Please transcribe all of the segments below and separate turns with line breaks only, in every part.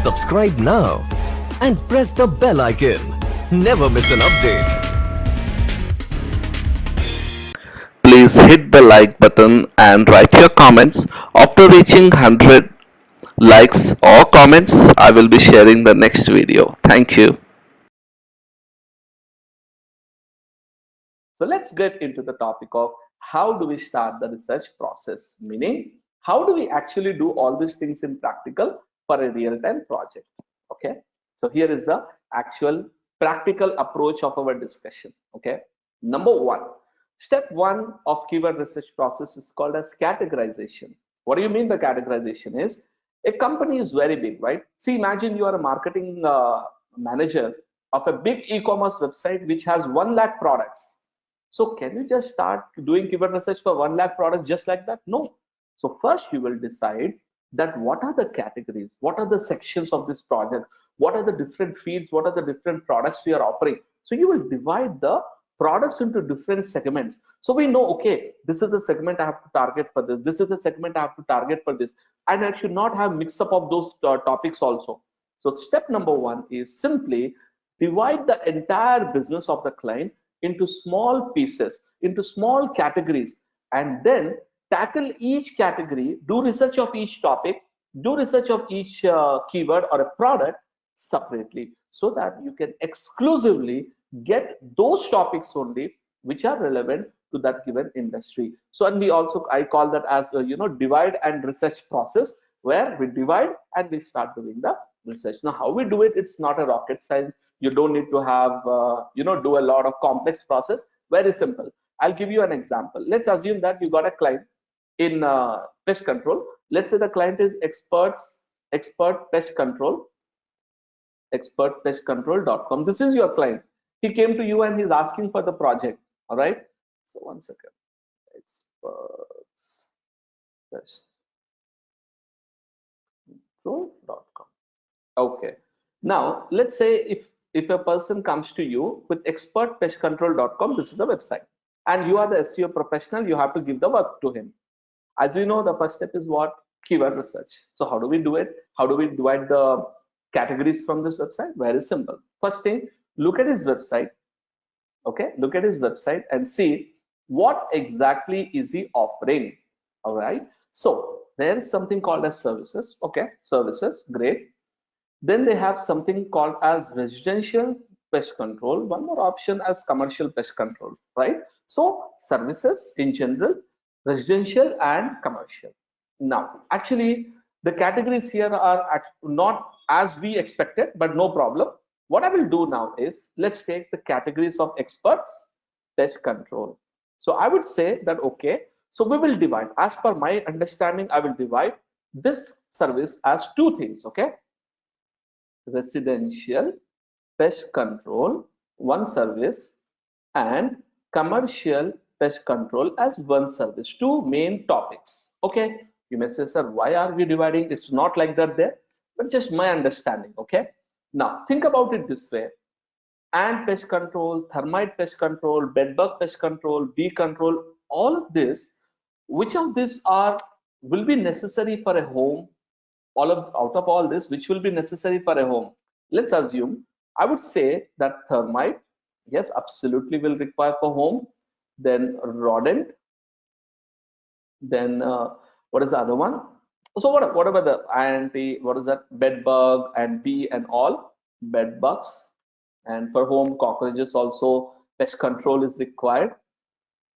Subscribe now and press the bell icon. Never miss an update.
Please hit the like button and write your comments. After reaching 100 likes or comments, I will be sharing the next video. Thank you.
So let's get into the topic of how do we start the research process, meaning how do we actually do all these things in practical for a real-time project. Okay, so here is the actual practical approach of our discussion. Okay, number one, step one of keyword research process is called as categorization. What do you mean by categorization? Is a company is very big, right? See, imagine you are a marketing manager of a big e-commerce website which has 1 lakh products. So can you just start doing keyword research for 1 lakh products just like that? No. So first you will decide that what are the categories, what are the sections of this project, what are the different fields, what are the different products we are offering. So you will divide the products into different segments. So we know, okay, this is a segment I have to target for this. This is a segment I have to target for this. And I should not have mix up of those topics also. So step number one is simply divide the entire business of the client into small pieces, into small categories, and then tackle each category, do research of each topic, do research of each keyword or a product separately, so that you can exclusively get those topics only which are relevant to that given industry. So, and we also, I call that as divide and research process, where we divide and we start doing the research. Now how we do it, it's not a rocket science. You don't need to have do a lot of complex process. Very simple. I'll give you an example. Let's assume that you got a client in pest control. Let's say the client is expert pest control, expertpestcontrol.com. This is your client. He came to you and he's asking for the project. All right, so one second. Expertpestcontrol.com. Okay, now let's say if a person comes to you with expertpestcontrol.com, this is the website, and you are the SEO professional, you have to give the work to him. As we know, the first step is what? Keyword research. So how do we do it? How do we divide the categories from this website? Very simple. First thing, look at his website. Okay, look at his website and see what exactly is he offering. All right, so there is something called as services. Okay, services, great. Then they have something called as residential pest control. One more option as commercial pest control, right? So services in general, residential and commercial. Now, actually, the categories here are not as we expected, but no problem. What I will do now is, let's take the categories of experts pest control. So I would say that, okay, so we will divide, as per my understanding, I will divide this service as two things. Okay, residential pest control, one service, and commercial pest control as one service, two main topics. Okay, you may say, sir, why are we dividing? It's not like that there, but just my understanding. Okay, now think about it this way: ant pest control, termite pest control, bedbug pest control, bee control, all of this, which of these are will be necessary for a home? Out of all this, which will be necessary for a home? Let's assume, I would say that termite, yes, absolutely will require for home. Then rodent. Then what is the other one? So what about the anti? What is that? Bed bug and bee and all bed bugs. And for home, cockroaches also pest control is required.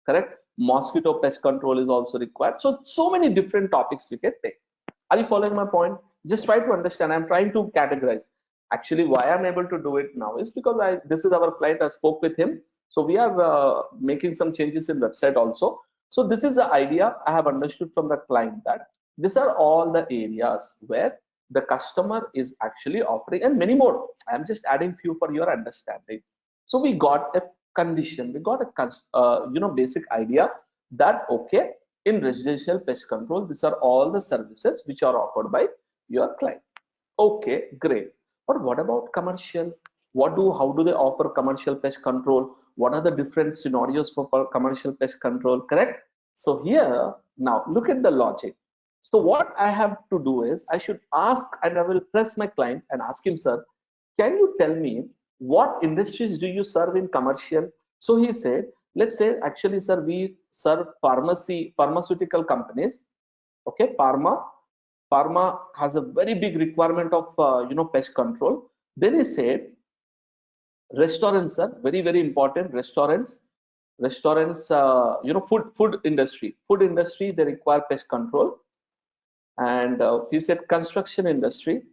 Correct. Mosquito pest control is also required. So many different topics we can take. Are you following my point? Just try to understand. I'm trying to categorize. Actually, why I'm able to do it now is because this is our client. I spoke with him, so we are making some changes in website also. So this is the idea I have understood from the client, that these are all the areas where the customer is actually offering, and many more. I'm just adding few for your understanding. So we got a condition, we got a basic idea that, okay, in residential pest control, these are all the services which are offered by your client. Okay, great. But what about commercial? How do they offer commercial pest control? What are the different scenarios for commercial pest control? Correct. So here, now look at the logic. So what I have to do is I should ask, and I will press my client and ask him, sir, can you tell me what industries do you serve in commercial? So he said, let's say, actually, sir, we serve pharmaceutical companies. Okay, pharma has a very big requirement of pest control. Then he said, restaurants are very important. Restaurants, food industry, they require pest control. And he said construction industry,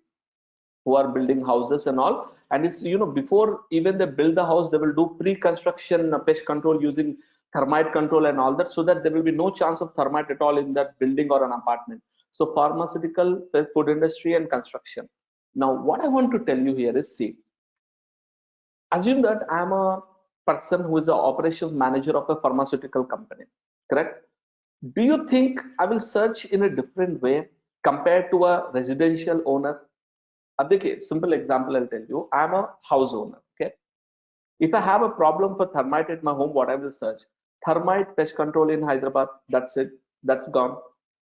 who are building houses and all. And it's, before even they build the house, they will do pre-construction pest control using termite control and all that, so that there will be no chance of termite at all in that building or an apartment. So pharmaceutical, food industry, and construction. Now what I want to tell you here is, see, assume that I am a person who is an operations manager of a pharmaceutical company, correct? Do you think I will search in a different way compared to a residential owner? Abhike, simple example I'll tell you. I'm a house owner. Okay. If I have a problem for termite at my home, what I will search? Termite pest control in Hyderabad. That's it. That's gone.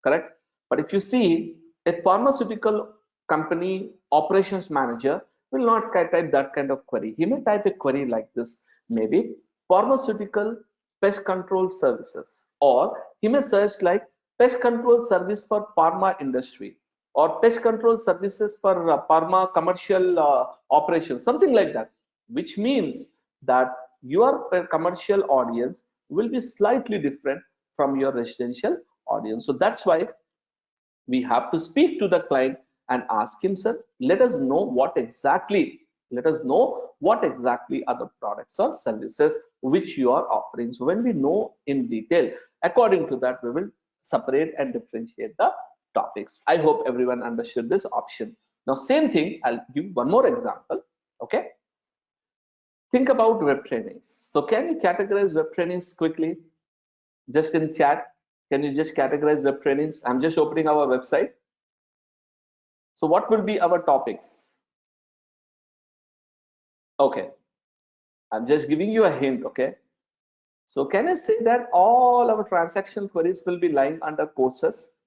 Correct. But if you see, a pharmaceutical company operations manager will not type that kind of query. He may type a query like this, maybe pharmaceutical pest control services, or he may search like pest control service for pharma industry, or pest control services for pharma commercial operations, something like that, which means that your commercial audience will be slightly different from your residential audience. So that's why we have to speak to the client and ask him, sir, let us know what exactly are the products or services which you are offering. So when we know in detail, according to that, we will separate and differentiate the topics. I hope everyone understood this option. Now same thing, I'll give one more example. Okay, think about web trainings. So can you categorize web trainings quickly, just in chat? Can you just categorize web trainings? I'm just opening our website. So what will be our topics? Okay, I'm just giving you a hint. Okay, so can I say that all our transaction queries will be lying under courses,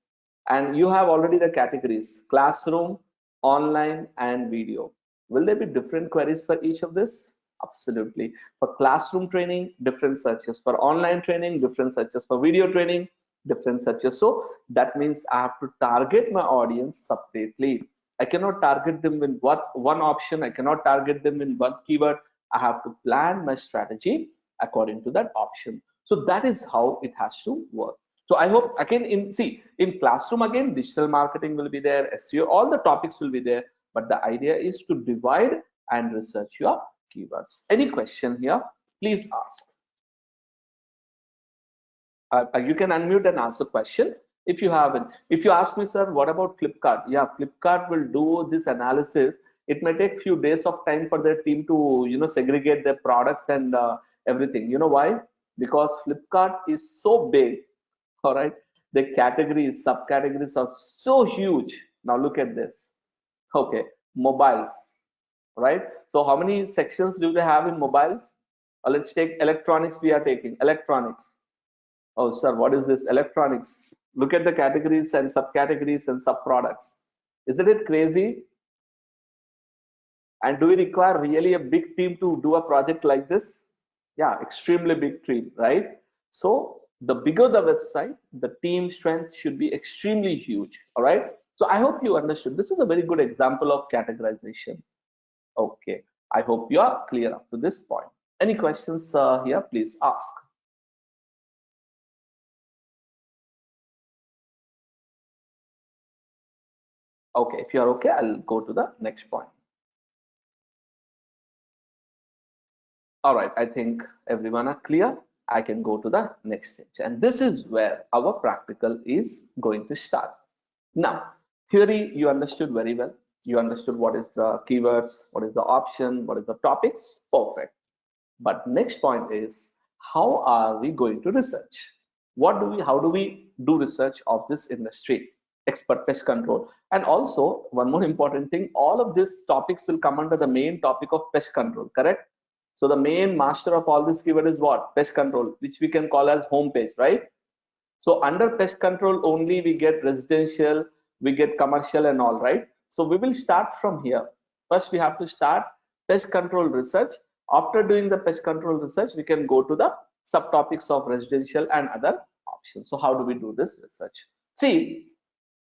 and you have already the categories: classroom, online, and video. Will there be different queries for each of this? Absolutely. For classroom training, different searches. For online training, different searches. For video training, different searches. So that means I have to target my audience separately. I cannot target them in one option. I cannot target them in one keyword. I have to plan my strategy according to that option. So that is how it has to work. So I hope, again, in classroom, again, digital marketing will be there, SEO, all the topics will be there. But the idea is to divide and research your keywords. Any question here? Please ask. You can unmute and ask the question if you haven't. If you ask me, sir, what about Flipkart? Yeah, Flipkart will do this analysis. It may take few days of time for their team to segregate their products and everything. You know why? Because Flipkart is so big. All right, the categories, subcategories are so huge. Now look at this. Okay, mobiles, right? So how many sections do they have in mobiles? Let's take electronics. We are taking electronics. Oh, sir, what is this? Electronics. Look at the categories and subcategories and subproducts. Isn't it crazy? And do we require really a big team to do a project like this? Yeah, extremely big team, right? So the bigger the website, the team strength should be extremely huge. All right. So I hope you understood. This is a very good example of categorization. Okay. I hope you are clear up to this point. Any questions here? Please ask. Okay, if you're okay, I'll go to the next point. All right, I think everyone are clear. I can go to the next stage. And this is where our practical is going to start. Now, theory, you understood very well. You understood what is the keywords, what is the option, what is the topics. Perfect. But next point is, how are we going to research? How do we do research of this industry? Expert pest control. And also one more important thing, all of these topics will come under the main topic of pest control, correct? So the main master of all this keyword is what? Pest control, which we can call as homepage, right? So under pest control only we get residential, we get commercial and all, right? So we will start from here. First we have to start pest control research. After doing the pest control research, we can go to the subtopics of residential and other options. So how do we do this research? See,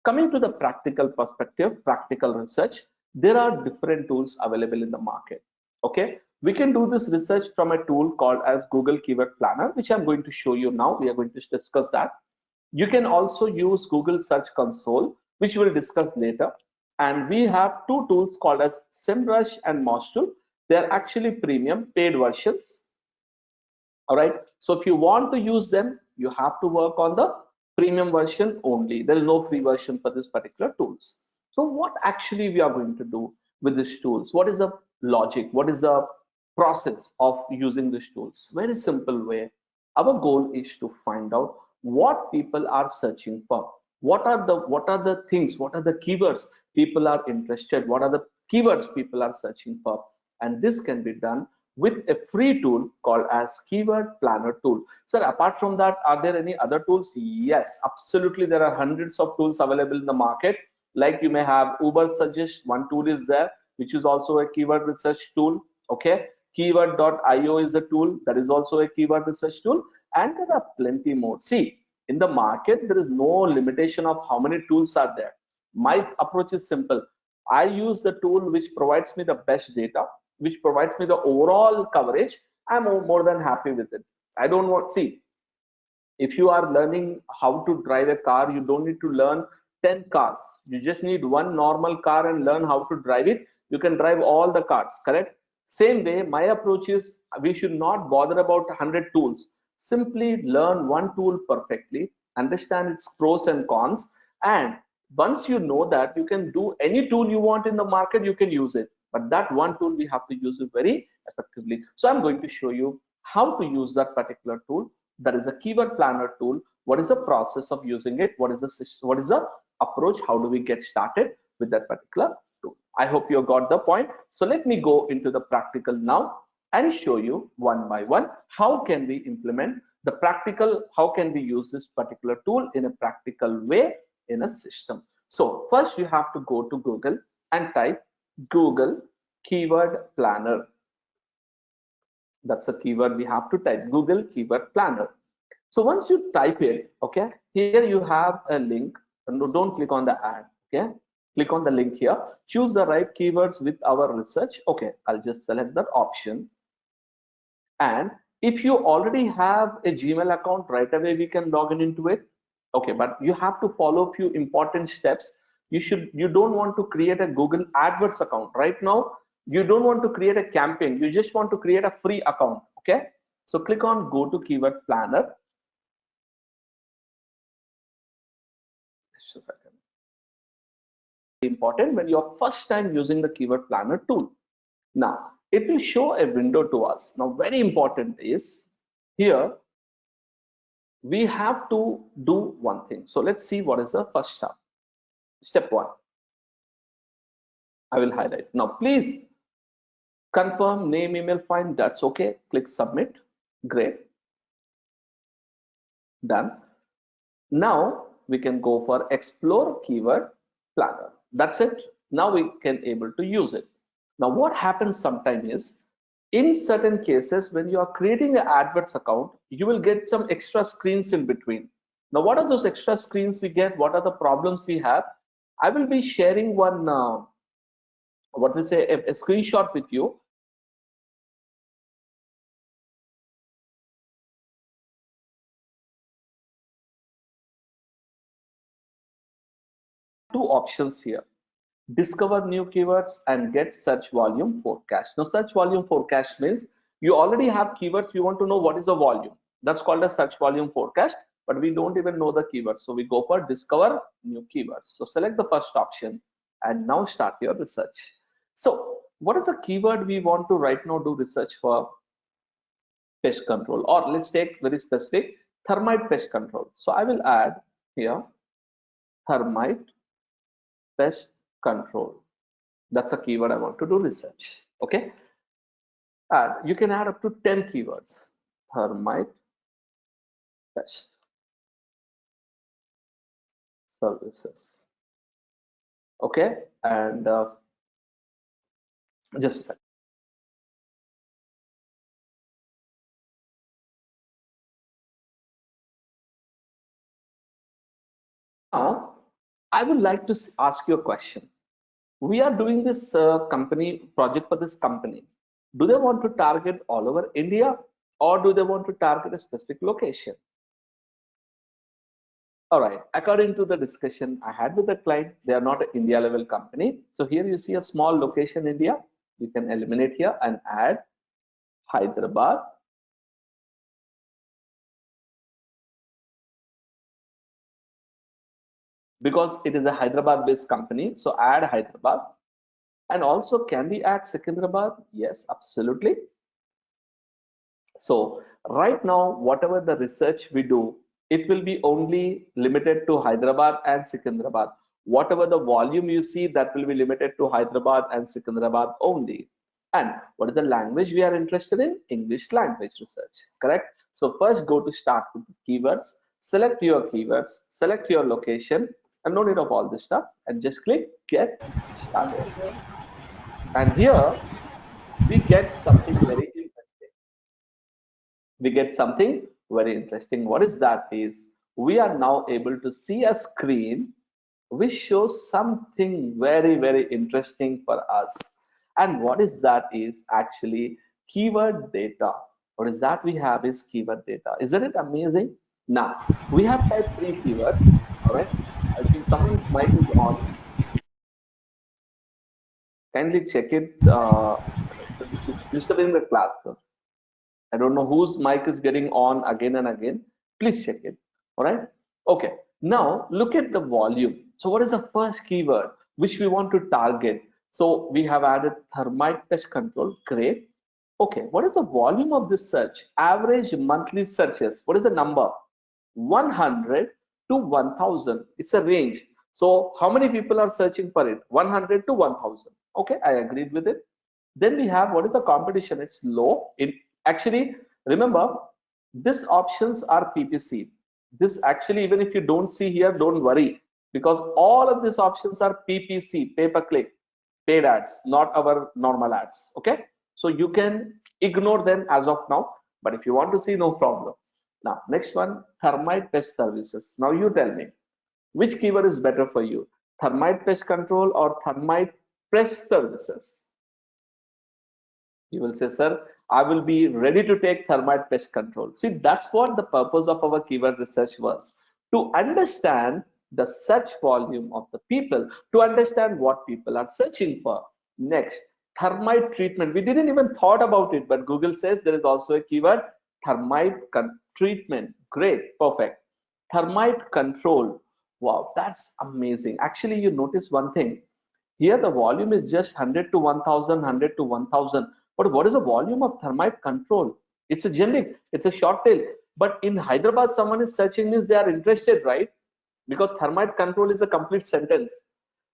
coming to the practical perspective, practical research, there are different tools available in the market. Okay, we can do this research from a tool called as Google Keyword Planner, which I'm going to show you now. We are going to discuss that. You can also use Google Search Console, which we'll discuss later. And we have two tools called as SEMrush and Mozztool. They're actually premium paid versions. All right. So if you want to use them, you have to work on the premium version only. There is no free version for this particular tools. So what actually we are going to do with these tools? What is the logic? What is the process of using these tools? Very simple way. Our goal is to find out what people are searching for. What are the things? What are the keywords people are interested? What are the keywords people are searching for? And this can be done with a free tool called as Keyword Planner tool. Sir, apart from that, are there any other tools? Yes, absolutely. There are hundreds of tools available in the market. Like you may have Ubersuggest, one tool is there, which is also a keyword research tool. Okay, keyword.io is a tool that is also a keyword research tool, and there are plenty more. See, in the market, there is no limitation of how many tools are there. My approach is simple. I use the tool which provides me the best data, which provides me the overall coverage. I'm more than happy with it. I don't want, see, if you are learning how to drive a car, you don't need to learn 10 cars. You just need one normal car and learn how to drive it. You can drive all the cars, correct? Same way, my approach is we should not bother about 100 tools. Simply learn one tool perfectly, understand its pros and cons, and once you know that, you can do any tool you want in the market, you can use it. But that one tool, we have to use it very effectively. So I'm going to show you how to use that particular tool. That is a keyword planner tool. What is the process of using it? What is the system? What is the approach? How do we get started with that particular tool? I hope you got the point. So let me go into the practical now and show you one by one how can we implement the practical, how can we use this particular tool in a practical way in a system. So first you have to go to Google and type Google Keyword Planner. That's a keyword we have to type, Google Keyword Planner. So once you type it, okay, here you have a link. Don't click on the ad, okay? Click on the link here. Choose the right keywords with our research. Okay, I'll just select that option. And if you already have a Gmail account, right away we can log in into it. Okay, but you have to follow a few important steps. You don't want to create a Google AdWords account right now. You don't want to create a campaign. You just want to create a free account. Okay, so click on Go to Keyword Planner. Just a second. Important when you're first time using the Keyword Planner tool. Now it will show a window to us. Now very important is here we have to do one thing. So let's see what is the first step. Step one. I will highlight. Now please confirm name, email, fine. That's okay. Click submit. Great. Done. Now we can go for explore keyword planner. That's it. Now we can able to use it. Now what happens sometimes is in certain cases when you are creating an AdWords account, you will get some extra screens in between. Now what are those extra screens we get? What are the problems we have? I will be sharing one what we say a screenshot with you. Two options here: discover new keywords and get search volume forecast. Now search volume forecast means you already have keywords, you want to know what is the volume. That's called a search volume forecast, but we don't even know the keywords. So we go for discover new keywords. So select the first option and now start your research. So what is the keyword we want to right now do research for? Pest control, or let's take very specific, termite pest control. So I will add here termite pest control. That's a keyword I want to do research. Okay, you can add up to 10 keywords. Termite pest. services. Okay, and just a second. Now, I would like to ask you a question. We are doing this company project for this company. Do they want to target all over India, or do they want to target a specific location? All right, according to the discussion I had with the client, they are not an India level company. So here you see a small location India. You can eliminate here and add Hyderabad. Because it is a Hyderabad based company, so add Hyderabad. And also, can we add Secunderabad? Yes, absolutely. So right now, whatever the research we do, it will be only limited to Hyderabad and Secunderabad. Whatever the volume you see, that will be limited to Hyderabad and Secunderabad only. And what is the language we are interested in? English language research, correct? So first go to start with the keywords, select your keywords, select your location, and no need of all this stuff, and just click get started. And here we get something very interesting. We get something very interesting. What is that is, we are now able to see a screen which shows something very, very interesting for us. And what is that is actually keyword data. What is that we have is keyword data. Isn't it amazing? Now, we have typed 3 keywords. All right. I think someone's mic is on. Kindly check it. It's disturbing the class, sir. I don't know whose mic is getting on again and again. Please check it. All right. Okay. Now look at the volume. So what is the first keyword which we want to target? So we have added thermite pest control. Great. Okay. What is the volume of this search? Average monthly searches. What is the number? 100 to 1000. It's a range. So how many people are searching for it? 100 to 1000. Okay. I agreed with it. Then we have what is the competition? It's low. It actually, remember, these options are PPC. This actually, even if you don't see here, don't worry, because all of these options are PPC, pay per click, paid ads, not our normal ads. Okay, so you can ignore them as of now, but if you want to see, no problem. Now next one, thermite pest services. Now you tell me which keyword is better for you, thermite pest control or thermite pest services? You will say, sir, I will be ready to take thermite pest control. See, that's what the purpose of our keyword research was, to understand the search volume of the people, to understand what people are searching for. Next, thermite treatment. We didn't even thought about it, but Google says there is also a keyword, thermite treatment. Great, perfect. Thermite control. Wow, that's amazing. Actually, you notice one thing. Here the volume is just 100 to 1000, 100 to 1000. But what is the volume of thermite control? It's a generic, it's a short tail. But in Hyderabad, someone is searching means they are interested, right? Because thermite control is a complete sentence.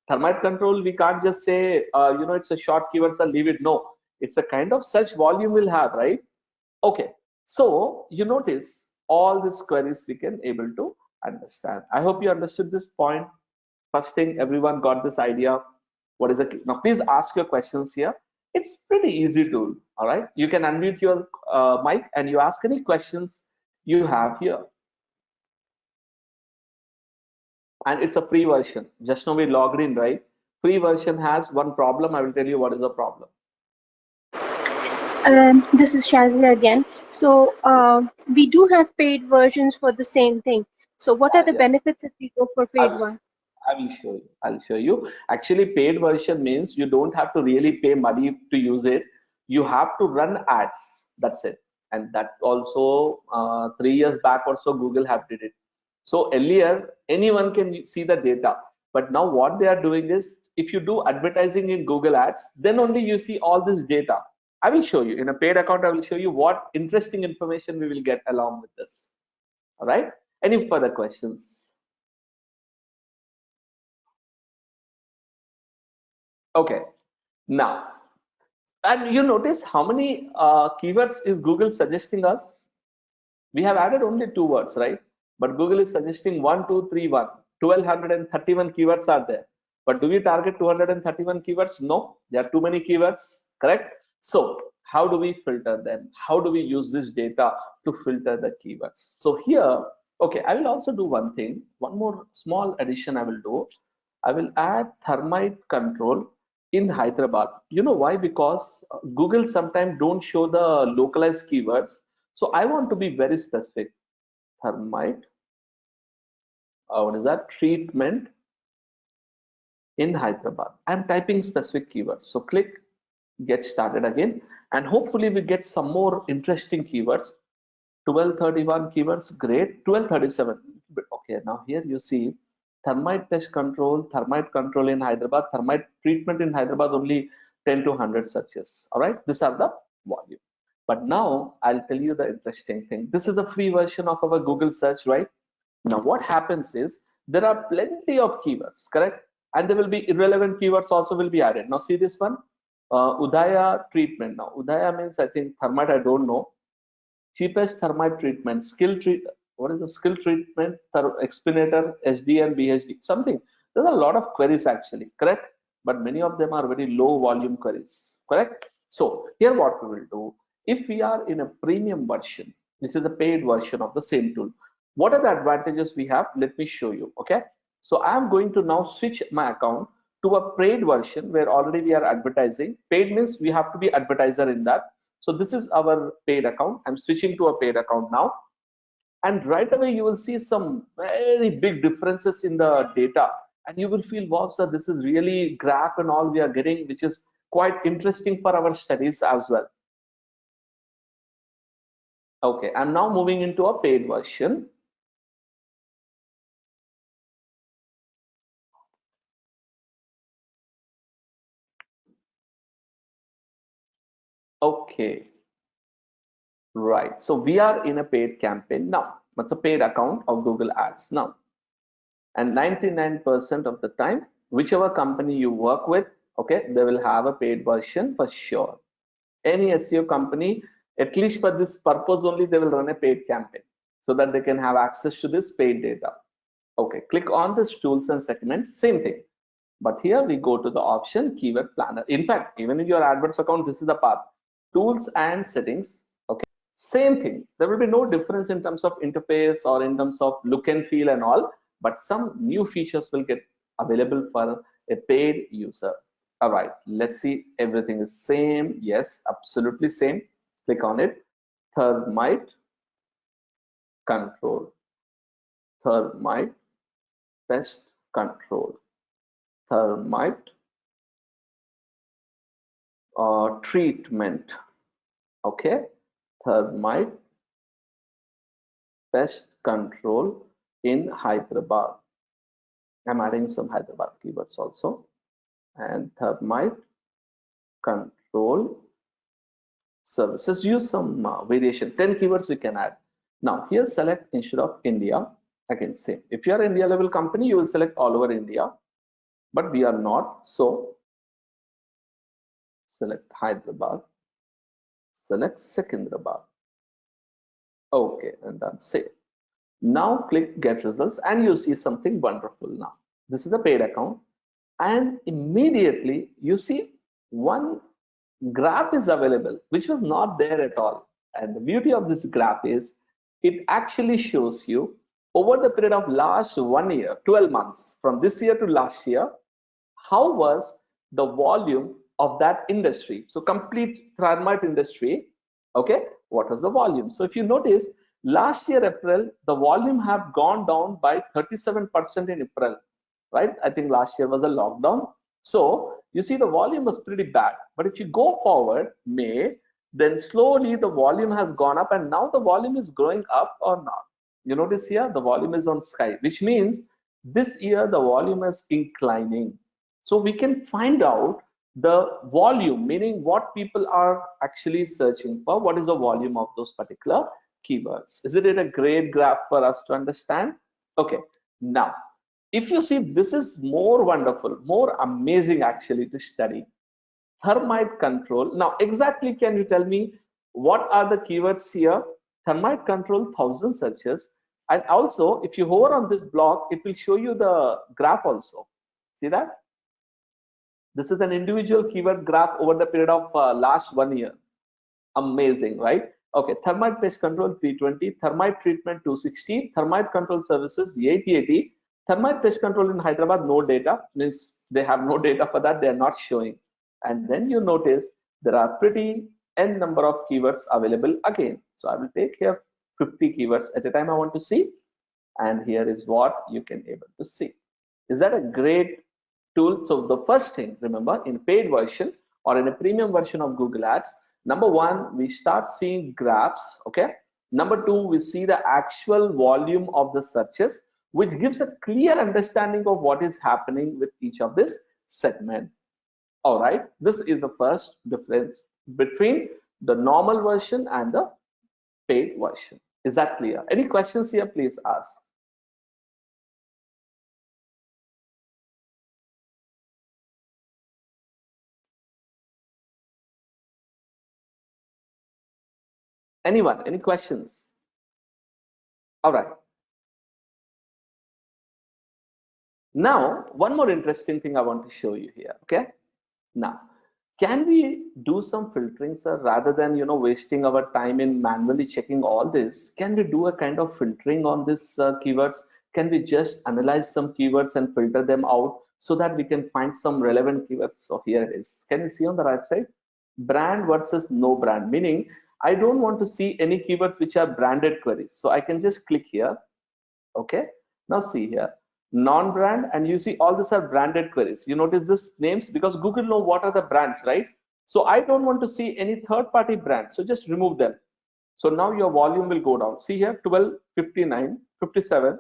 Thermite control, we can't just say, it's a short keyword, so leave it. No, it's a kind of search volume we'll have, right? Okay, so you notice all these queries we can able to understand. I hope you understood this point. First thing, everyone got this idea. What is it? Now, please ask your questions here. It's pretty easy tool. All right, you can unmute your mic and you ask any questions you have here. And it's a free version. Just now we logged in, right? Free version has one problem. I will tell you what is the problem.
This is Shazia again. So we do have paid versions for the same thing. So what are the benefits if we go for paid one?
I will show you. I'll show you. Actually, paid version means you don't have to really pay money to use it. You have to run ads. That's it. And that also 3 years back or so, Google have did it. So earlier, anyone can see the data. But now what they are doing is, if you do advertising in Google Ads, then only you see all this data. I will show you in a paid account. I will show you what interesting information we will get along with this. All right. Any further questions? Okay. Now, and you notice how many keywords is Google suggesting us? We have added only 2 words, right? But Google is suggesting 1, 2, 3, 1. 1231 keywords are there. But do we target 231 keywords? No, there are too many keywords, correct? So how do we filter them? How do we use this data to filter the keywords? So here, okay, I will also do one thing, one more small addition I will do. I will add termite control in Hyderabad. You know why? Because Google sometimes don't show the localized keywords. So I want to be very specific. Termite, what is that? Treatment in Hyderabad. I'm typing specific keywords. So click get started again, and hopefully we get some more interesting keywords. 1231 keywords, great. 1237, okay. Now here you see termite pest control, termite control in Hyderabad, termite treatment in Hyderabad, only 10 to 100 searches. All right, these are the volume. But now I'll tell you the interesting thing. This is a free version of our Google search, right? Now what happens is there are plenty of keywords, correct? And there will be irrelevant keywords also will be added. Now see this one, Udaya treatment. Now Udaya means, I think, termite, I don't know. Cheapest termite treatment, what is the skill treatment, explinator, SD and BHD, something. There's a lot of queries actually, correct? But many of them are very low volume queries, correct? So here what we will do, if we are in a premium version, this is the paid version of the same tool, what are the advantages we have? Let me show you, okay? So I am going to now switch my account to a paid version where already we are advertising. Paid means we have to be advertiser in that. So this is our paid account. I'm switching to a paid account now. And right away, you will see some very big differences in the data. And you will feel, wow, sir, this is really graph and all we are getting, which is quite interesting for our studies as well. Okay, I'm now moving into a paid version. Okay. Right. So we are in a paid campaign now. It's a paid account of Google Ads now. And 99% of the time, whichever company you work with, okay, they will have a paid version for sure. Any SEO company, at least for this purpose only, they will run a paid campaign so that they can have access to this paid data. Okay, click on this tools and segments, same thing. But here we go to the option keyword planner. In fact, even in your AdWords account, this is the path. Tools and settings. Okay, same thing. There will be no difference in terms of interface or in terms of look and feel and all, but some new features will get available for a paid user. All right, let's see. Everything is same. Yes, absolutely same. Click on it. Termite control. Termite pest control. Termite treatment. Okay, termite pest control in Hyderabad. I'm adding some Hyderabad keywords also. And termite control services. Use some variation. 10 keywords we can add. Now here select instead of India. Again, same. If you are India level company, you will select all over India. But we are not, so select Hyderabad, select Secunderabad. Okay, and that's save. Now click get results and you see something wonderful now. This is the paid account and immediately you see one graph is available which was not there at all. And the beauty of this graph is it actually shows you over the period of last 1 year, 12 months, from this year to last year, how was the volume of that industry. So complete termite industry, okay, what was the volume? So if you notice, last year April, the volume have gone down by 37% in April, right? I think last year was a lockdown. So you see the volume was pretty bad. But if you go forward, May, then slowly the volume has gone up and now the volume is growing up or not. You notice here, the volume is on sky, which means this year the volume is inclining. So we can find out the volume, meaning what people are actually searching for, what is the volume of those particular keywords. Isn't it a great graph for us to understand? Okay, now if you see, this is more wonderful, more amazing actually to study. Termite control. Now exactly can you tell me what are the keywords here? Termite control 1000 searches And also, if you hover on this block, it will show you the graph also. See that? This is an individual keyword graph over the period of last 1 year. Amazing, right? Okay, thermite pest control 320, thermite treatment 260, thermite control services 880, thermite pest control in Hyderabad, no data, means they have no data for that, they are not showing. And then you notice there are pretty n number of keywords available again. So I will take here 50 keywords at a time I want to see, and here is what you can able to see. Is that a great tool? So the first thing, remember, in paid version or in a premium version of Google Ads, number one, we start seeing graphs, okay? Number two, we see the actual volume of the searches, which gives a clear understanding of what is happening with each of this segment. All right, this is the first difference between the normal version and the paid version. Is that clear? Any questions here, please ask. Anyone, any questions? All right. Now, one more interesting thing I want to show you here, okay? Now, can we do some filtering, sir, rather than, wasting our time in manually checking all this? Can we do a kind of filtering on this keywords? Can we just analyze some keywords and filter them out so that we can find some relevant keywords? So here it is. Can you see on the right side? Brand versus no brand, meaning I don't want to see any keywords which are branded queries. So I can just click here. Okay. Now see here, non-brand, and you see all these are branded queries. You notice this names because Google know what are the brands, right? So I don't want to see any third-party brand. So just remove them. So now your volume will go down. See here, 1259, 57.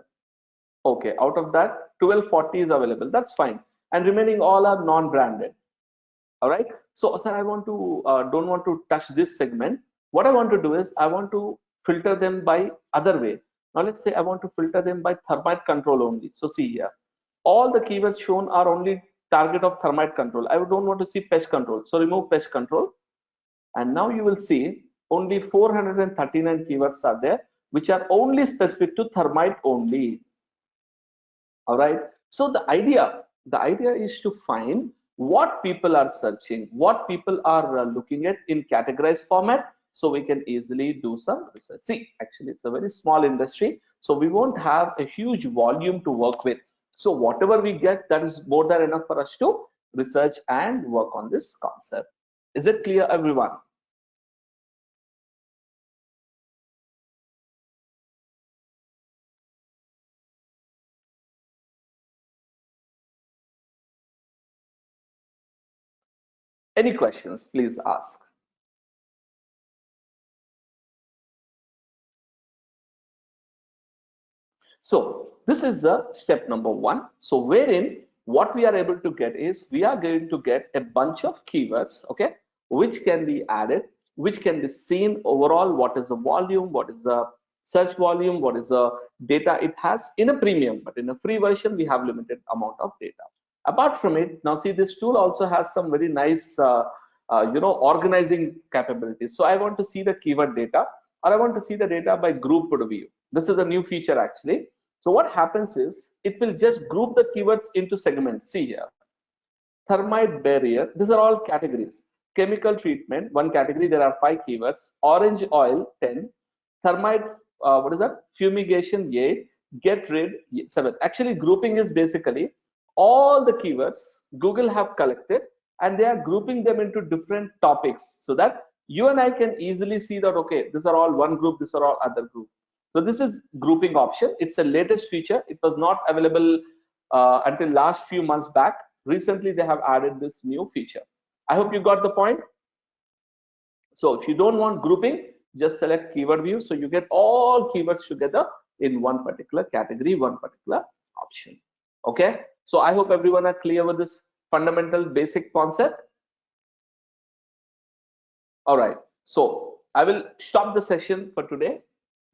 Okay. Out of that, 1240 is available. That's fine. And remaining all are non-branded. All right. So sir, I want to don't want to touch this segment. What I want to do is I want to filter them by other way. Now let's say I want to filter them by thermite control only. So see here, all the keywords shown are only target of thermite control. I don't want to see pest control. So remove pest control. And now you will see only 439 keywords are there, which are only specific to thermite only. All right. So the idea is to find what people are searching, what people are looking at in categorized format, so we can easily do some research. See, actually, it's a very small industry, so we won't have a huge volume to work with. So whatever we get, that is more than enough for us to research and work on this concept. Is it clear, everyone? Any questions, please ask. So this is the step number one. So wherein what we are able to get is we are going to get a bunch of keywords, okay, which can be added, which can be seen overall, what is the volume, what is the search volume, what is the data it has in a premium, but in a free version, we have limited amount of data. Apart from it, now see this tool also has some very nice, organizing capabilities. So I want to see the keyword data, or I want to see the data by grouped view. This is a new feature actually. So what happens is it will just group the keywords into segments. See here, thermite barrier, these are all categories. Chemical treatment, one category, there are 5 keywords. Orange oil, 10. Thermite, what is that? Fumigation, 8. Get rid, 7. Actually, grouping is basically all the keywords Google have collected, and they are grouping them into different topics so that you and I can easily see that, okay, these are all one group, these are all other group. So this is grouping option. It's a latest feature. It was not available until last few months back. Recently, they have added this new feature. I hope you got the point. So if you don't want grouping, just select keyword view. So you get all keywords together in one particular category, one particular option. Okay. So I hope everyone are clear with this fundamental basic concept. All right. So I will stop the session for today.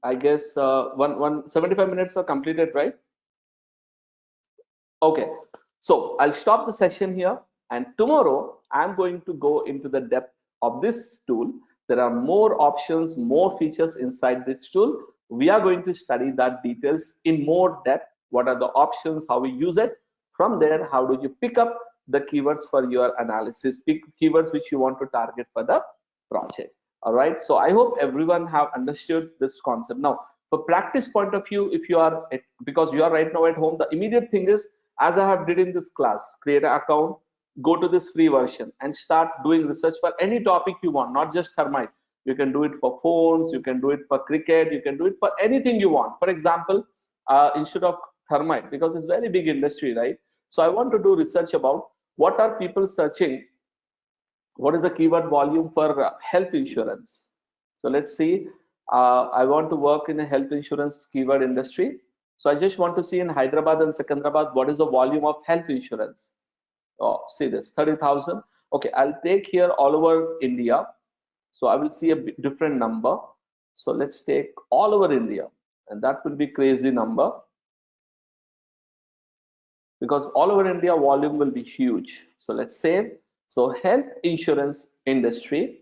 I guess 75 minutes are completed, right? Okay. So I'll stop the session here, and tomorrow I'm going to go into the depth of this tool. There are more options, more features inside this tool. We are going to study that details in more depth. What are the options, how we use it. From there, how do you pick up the keywords for your analysis, pick keywords which you want to target for the project. All right, so I hope everyone have understood this concept. Now for practice point of view, if you are because you are right now at home, the immediate thing is, as I have did in this class, create an account, go to this free version and start doing research for any topic you want, not just thermite. You can do it for phones, you can do it for cricket, you can do it for anything you want. For example, instead of thermite, because it's very big industry, right? So I want to do research about what are people searching, what is the keyword volume for health insurance. So let's see, I want to work in a health insurance keyword industry. So I just want to see in Hyderabad and Secunderabad, what is the volume of health insurance. Oh, see this 30,000. Okay, I'll take here all over India. So I will see a different number. So let's take all over India, and that will be crazy number, because all over India volume will be huge. So let's say, so health insurance industry,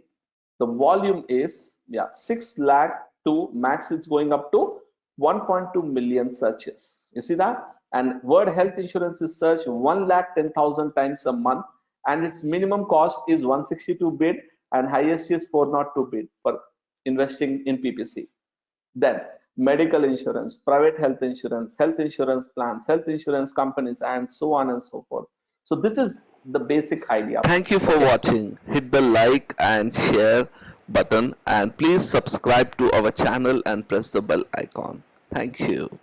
the volume is 6 lakh to max, it's going up to 1.2 million searches. You see that? And word health insurance is searched 1,10,000 times a month, and its minimum cost is 162 bid and highest is 402 bid for investing in PPC. Then medical insurance, private health insurance plans, health insurance companies, and so on and so forth. So this is the basic idea.
Thank you for watching. Hit the like and share button, and please subscribe to our channel and press the bell icon. Thank you.